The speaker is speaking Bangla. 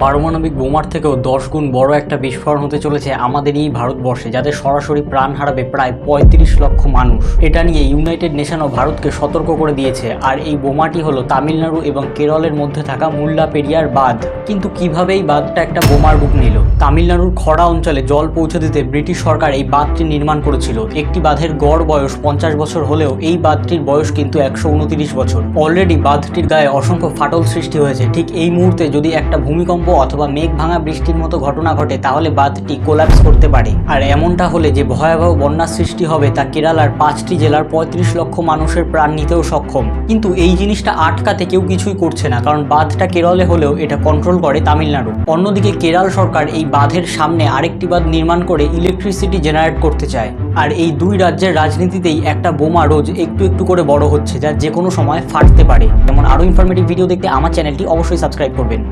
পারমাণবিক বোমার থেকেও 10 গুণ বড় একটা বিস্ফোরণ হতে চলেছে আমাদের এই ভারতবর্ষে, যাতে সরাসরি প্রাণ হারাবে প্রায় 35 লক্ষ মানুষ। এটা নিয়ে ইউনাইটেড নেশনও ভারতকে সতর্ক করে দিয়েছে। আর এই বোমাটি হলো তামিলনাড়ু এবং কেরলের মধ্যে থাকা মুল্লাপেরিয়ার বাঁধ। কিন্তু কিভাবে এই বাঁধটা একটা বোমার রূপ নিল? তামিলনাড়ুর খরা অঞ্চলে জল পৌঁছে দিতে ব্রিটিশ সরকার এই বাঁধটি নির্মাণ করেছিল। একটি বাঁধের গড় বয়স 50 বছর হলেও এই বাঁধটির বয়স কিন্তু 129 বছর। অলরেডি বাঁধটির গায়ে অসংখ্য ফাটল সৃষ্টি হয়েছে। ঠিক এই মুহূর্তে যদি একটা ভূমিকম্প অথবা মেঘ ভাঙা বৃষ্টির মতো ঘটনা ঘটে, তাহলে বাঁধটি কোল্যাপস করতে পারে। আর এমনটা হলে যে ভয়াবহ বন্যার সৃষ্টি হবে তা কেরালার 5টি জেলার 35 লক্ষ মানুষের প্রাণ নিতেও সক্ষম। কিন্তু এই জিনিসটা আটকাতে কেউ কিছুই করছে না, কারণ বাঁধটা কেরলে হলেও এটা কন্ট্রোল করে তামিলনাড়ু। অন্যদিকে কেরল সরকার এই বাঁধের সামনে আরেকটি বাঁধ নির্মাণ করে ইলেকট্রিসিটি জেনারেট করতে চায়। আর এই দুই রাজ্যের রাজনীতিতেই একটা বোমা রোজ একটু একটু করে বড় হচ্ছে, যা যে কোনো সময় ফাটতে পারে। যেমন আরও ইনফরমেটিভ ভিডিও দেখতে আমার চ্যানেলটি অবশ্যই সাবস্ক্রাইব করবেন।